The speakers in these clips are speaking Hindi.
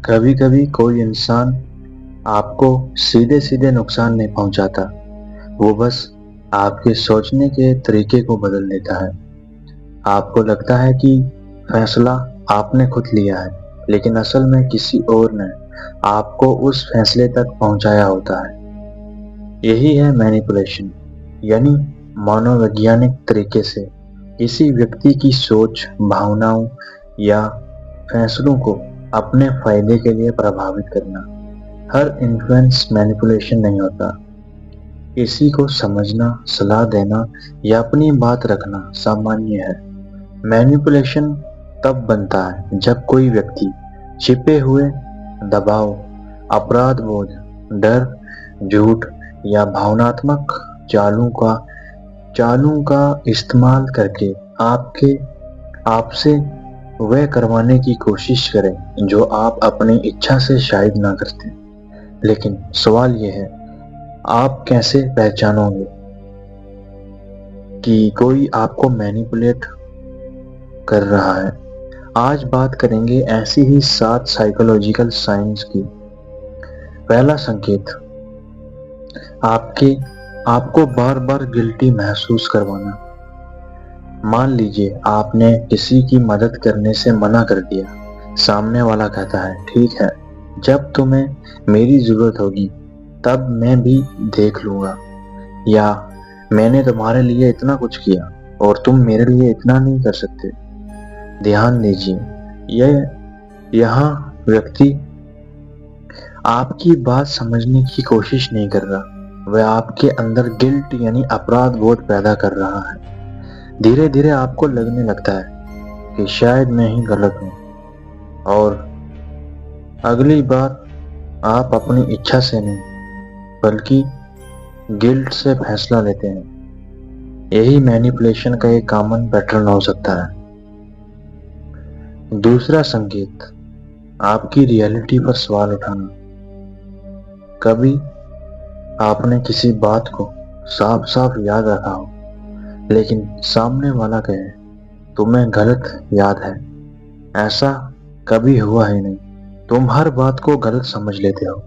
कभी कभी कोई इंसान आपको सीधे सीधे नुकसान नहीं पहुंचाता, वो बस आपके सोचने के तरीके को बदल देता है। आपको लगता है कि फैसला आपने खुद लिया है, लेकिन असल में किसी और ने आपको उस फैसले तक पहुंचाया होता है। यही है मैनिपुलेशन, यानी मनोवैज्ञानिक तरीके से किसी व्यक्ति की सोच, भावनाओं या फैसलों को अपने फायदे के लिए प्रभावित करना। हर इन्फ्लुएंस मैनिपुलेशन नहीं होता। किसी को समझना, सलाह देना या अपनी बात रखना सामान्य है। मैनिपुलेशन तब बनता है जब कोई व्यक्ति छिपे हुए दबाव, अपराध बोध, डर, झूठ या भावनात्मक चालों का इस्तेमाल करके आपसे वह करवाने की कोशिश करें जो आप अपनी इच्छा से शायद ना करते। लेकिन सवाल यह है, आप कैसे पहचानोगे कि कोई आपको मैनिपुलेट कर रहा है? आज बात करेंगे ऐसी ही 7 साइकोलॉजिकल साइंस की। पहला संकेत, आपको बार बार गिल्टी महसूस करवाना। मान लीजिए आपने किसी की मदद करने से मना कर दिया। सामने वाला कहता है, ठीक है, जब तुम्हें मेरी जरूरत होगी तब मैं भी देख लूंगा, या मैंने तुम्हारे लिए इतना कुछ किया और तुम मेरे लिए इतना नहीं कर सकते। ध्यान दीजिए, यहाँ व्यक्ति आपकी बात समझने की कोशिश नहीं कर रहा, वह आपके अंदर गिल्ट यानी अपराध बोध पैदा कर रहा है। धीरे धीरे आपको लगने लगता है कि शायद मैं ही गलत हूं, और अगली बार आप अपनी इच्छा से नहीं बल्कि गिल्ट से फैसला लेते हैं। यही मैनिपुलेशन का एक कॉमन पैटर्न हो सकता है। दूसरा संकेत, आपकी रियलिटी पर सवाल उठाना। कभी आपने किसी बात को साफ साफ याद रखा हो, लेकिन सामने वाला कहे तुम्हें गलत याद है। ऐसा कभी हुआ ही नहीं, तुम हर बात को गलत समझ लेते हो।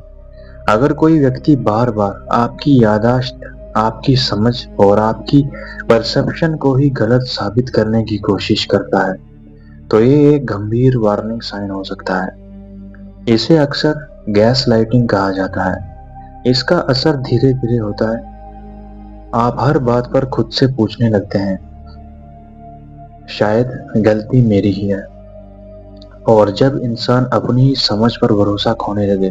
अगर कोई व्यक्ति बार बार आपकी याददाश्त, आपकी समझ और आपकी परसेप्शन को ही गलत साबित करने की कोशिश करता है, तो ये एक गंभीर वार्निंग साइन हो सकता है। इसे अक्सर गैस लाइटिंग कहा जाता है। इसका असर धीरे धीरे होता है। आप हर बात पर खुद से पूछने लगते हैं, शायद गलती मेरी ही है। और जब इंसान अपनी समझ पर भरोसा खोने लगे,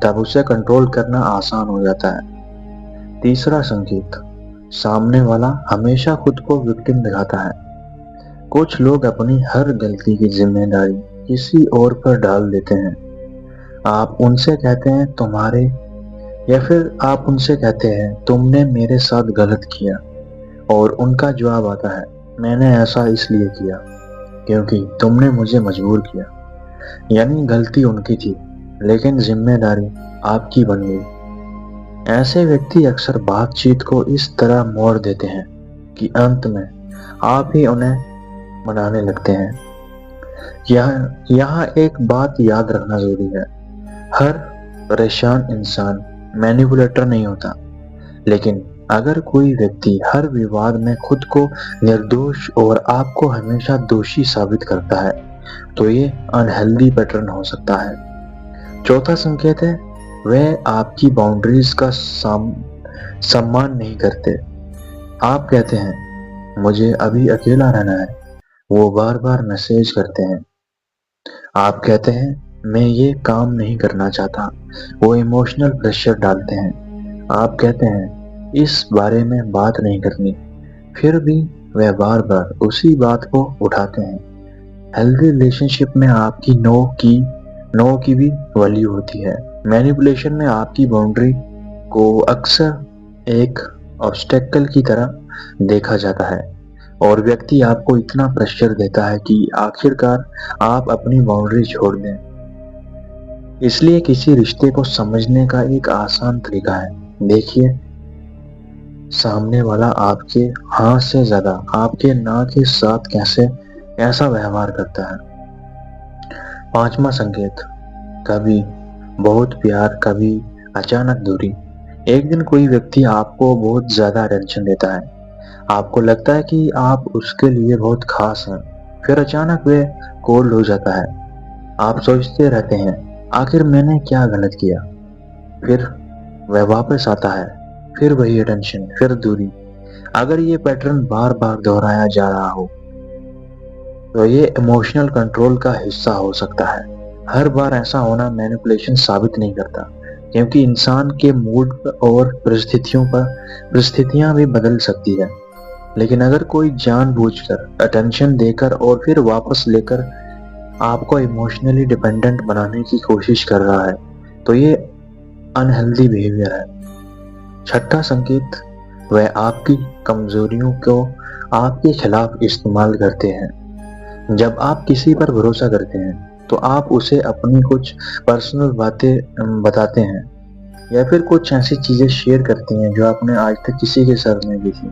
तब उसे कंट्रोल करना आसान हो जाता है। तीसरा संकेत, सामने वाला हमेशा खुद को विक्टिम दिखाता है। कुछ लोग अपनी हर गलती की जिम्मेदारी किसी और पर डाल देते हैं। आप उनसे कहते हैं तुम्हारे, या फिर आप उनसे कहते हैं तुमने मेरे साथ गलत किया, और उनका जवाब आता है, मैंने ऐसा इसलिए किया क्योंकि तुमने मुझे मजबूर किया। यानी गलती उनकी थी, लेकिन जिम्मेदारी आपकी बन गई। ऐसे व्यक्ति अक्सर बातचीत को इस तरह मोड़ देते हैं कि अंत में आप ही उन्हें मनाने लगते हैं। यहाँ एक बात याद रखना जरूरी है, हर परेशान इंसान मैनिपुलेटर नहीं होता। लेकिन अगर कोई व्यक्ति हर विवाद में खुद को निर्दोष और आपको हमेशा दोषी साबित करता है, तो ये अनहेल्दी पैटर्न हो सकता है। चौथा संकेत है, वह आपकी बाउंड्रीज का सम्मान नहीं करते। आप कहते हैं मुझे अभी अकेला रहना है, वो बार बार मैसेज करते हैं। आप कहते हैं मैं ये काम नहीं करना चाहता, वो इमोशनल प्रेशर डालते हैं। आप कहते हैं इस बारे में बात नहीं करनी, फिर भी वह बार बार उसी बात को उठाते हैं। हेल्दी रिलेशनशिप में आपकी नो की भी वैल्यू होती है। मैनिपुलेशन में आपकी बाउंड्री को अक्सर एक ऑब्स्टेकल की तरह देखा जाता है, और व्यक्ति आपको इतना प्रेशर देता है कि आखिरकार आप अपनी बाउंड्री छोड़ दें। इसलिए किसी रिश्ते को समझने का एक आसान तरीका है, देखिए सामने वाला आपके हाँ से ज्यादा आपके ना के साथ कैसा व्यवहार करता है। पांचवा संकेत, कभी बहुत प्यार, कभी अचानक दूरी। एक दिन कोई व्यक्ति आपको बहुत ज्यादा अटेंशन देता है, आपको लगता है कि आप उसके लिए बहुत खास हैं। फिर अचानक वे कोल्ड हो जाता है। आप सोचते रहते हैं, आखिर मैंने क्या गलत किया। फिर वह वापस आता है, फिर वही अटेंशन, फिर दूरी। अगर ये पैटर्न बार बार दोहराया जा रहा हो तो ये इमोशनल कंट्रोल का हिस्सा हो सकता है। हर बार ऐसा होना मैनिपुलेशन साबित नहीं करता, क्योंकि इंसान के मूड और परिस्थितियां भी बदल सकती है। लेकिन अगर कोई जानबूझकर अटेंशन देकर और फिर वापस लेकर आपको इमोशनली डिपेंडेंट बनाने की कोशिश कर रहा है, तो ये अनहेल्दी बिहेवियर है। छठा संकेत, वह आपकी कमजोरियों को आपके खिलाफ इस्तेमाल करते हैं। जब आप किसी पर भरोसा करते हैं तो आप उसे अपनी कुछ पर्सनल बातें बताते हैं, या फिर कुछ ऐसी चीजें शेयर करते हैं जो आपने आज तक किसी के साथ नहीं की थी।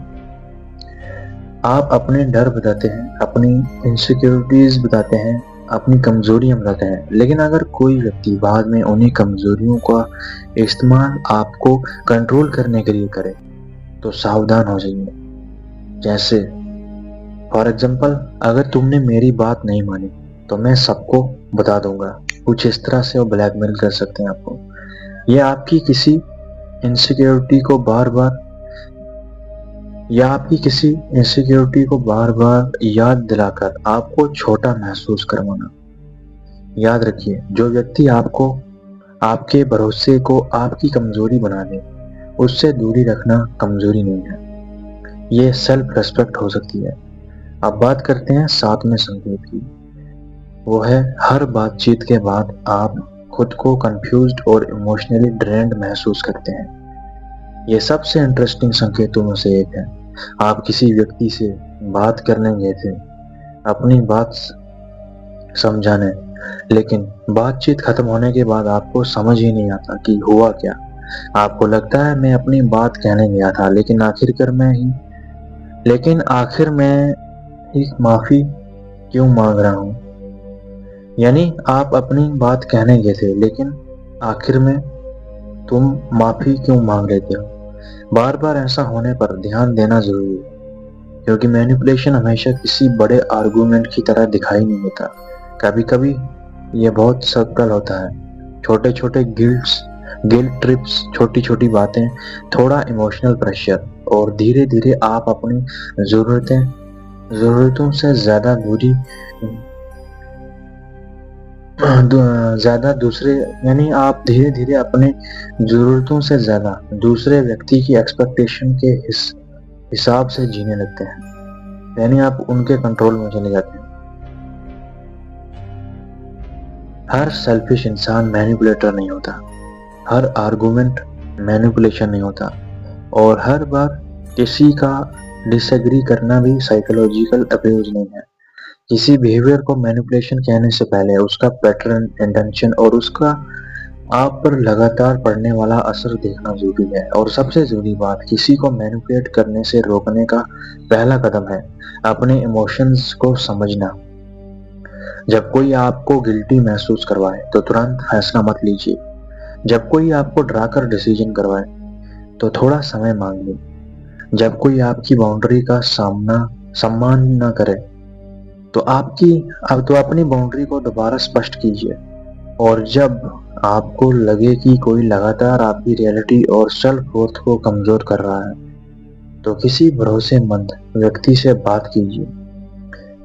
आप अपने डर बताते हैं, अपनी इनसिक्योरिटीज बताते हैं, अपनी कमजोरियां बताते हैं। लेकिन अगर कोई व्यक्ति बाद में उन्हीं कमजोरियों का इस्तेमाल आपको कंट्रोल करने के लिए करे, तो सावधान हो जाइए। जैसे फॉर एग्जाम्पल, अगर तुमने मेरी बात नहीं मानी तो मैं सबको बता दूंगा। कुछ इस तरह से वो ब्लैकमेल कर सकते हैं आपको। ये आपकी किसी इनसिक्योरिटी को बार बार याद दिलाकर आपको छोटा महसूस करवाना। याद रखिए, जो व्यक्ति आपको आपके भरोसे को आपकी कमजोरी बना दे, उससे दूरी रखना कमजोरी नहीं है, ये सेल्फ रेस्पेक्ट हो सकती है। अब बात करते हैं सातवें संकेत की। वो है, हर बातचीत के बाद आप खुद को कंफ्यूज्ड और इमोशनली ड्रेन्ड महसूस करते हैं। ये सबसे इंटरेस्टिंग संकेतों में से एक है। आप किसी व्यक्ति से बात करने गए थे, अपनी बात समझाने, लेकिन बातचीत खत्म होने के बाद आपको समझ ही नहीं आता कि हुआ क्या। आपको लगता है, मैं अपनी बात कहने गया था, लेकिन आखिर में एक माफी क्यों मांग रहा हूं। यानी आप अपनी बात कहने गए थे, लेकिन आखिर में तुम माफी क्यों मांग लेते हो। बार बार ऐसा होने पर ध्यान देना जरूरी है, क्योंकि मैनिपुलेशन हमेशा किसी बड़े आर्गुमेंट की तरह दिखाई नहीं देता। कभी कभी यह बहुत सटल होता है। छोटे छोटे गिल्ट ट्रिप्स, छोटी छोटी बातें, थोड़ा इमोशनल प्रेशर, और धीरे धीरे आप अपनी जरूरतों से आप धीरे धीरे अपने जरूरतों से ज्यादा दूसरे व्यक्ति की एक्सपेक्टेशन के हिसाब से जीने लगते हैं। यानी आप उनके कंट्रोल में चले जाते हैं। हर सेल्फिश इंसान मैनिपुलेटर नहीं होता, हर आर्गुमेंट मैनिपुलेशन नहीं होता, और हर बार किसी का डिसएग्री करना भी साइकोलॉजिकल अब्यूज नहीं है। किसी बिहेवियर को मैनिपुलेशन कहने से पहले उसका पैटर्न, इंटेंशन और उसका आप पर लगातार पड़ने वाला असर देखना जरूरी है। और सबसे जरूरी बात, किसी को मैनिपुलेट करने से रोकने का पहला कदम है अपने इमोशंस को समझना। जब कोई आपको गिल्टी महसूस करवाए तो तुरंत फैसला मत लीजिए। जब कोई आपको डराकर डिसीजन करवाए तो थोड़ा समय मांग लीजिए। जब कोई आपकी बाउंड्री का सम्मान न करे तो अपनी बाउंड्री को दोबारा स्पष्ट कीजिए। और जब आपको लगे कि कोई लगातार आपकी रियलिटी और सेल्फ वर्थ को कमजोर कर रहा है, तो किसी भरोसेमंद व्यक्ति से बात कीजिए।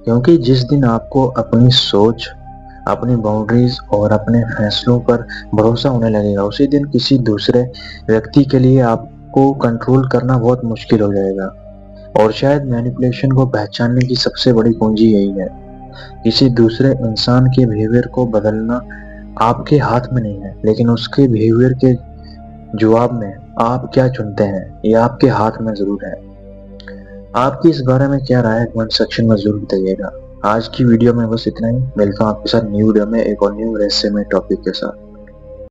क्योंकि जिस दिन आपको अपनी सोच, अपनी बाउंड्रीज और अपने फैसलों पर भरोसा होने लगेगा, उसी दिन किसी दूसरे व्यक्ति के लिए आपको कंट्रोल करना बहुत मुश्किल हो जाएगा। और शायद मैनिपुलेशन को पहचानने की सबसे बड़ी कुंजी यही है। किसी दूसरे इंसान के बिहेवियर को बदलना आपके हाथ में नहीं है, लेकिन उसके बिहेवियर के जवाब में आप क्या चुनते हैं, ये आपके हाथ में जरूर है। आपकी इस बारे में क्या राय है, कमेंट सेक्शन में जरूर बताइएगा। आज की वीडियो में बस इतना ही। मिलता हूँ आपके साथ न्यू वीडियो में एक और न्यू रहस्यमय टॉपिक के साथ।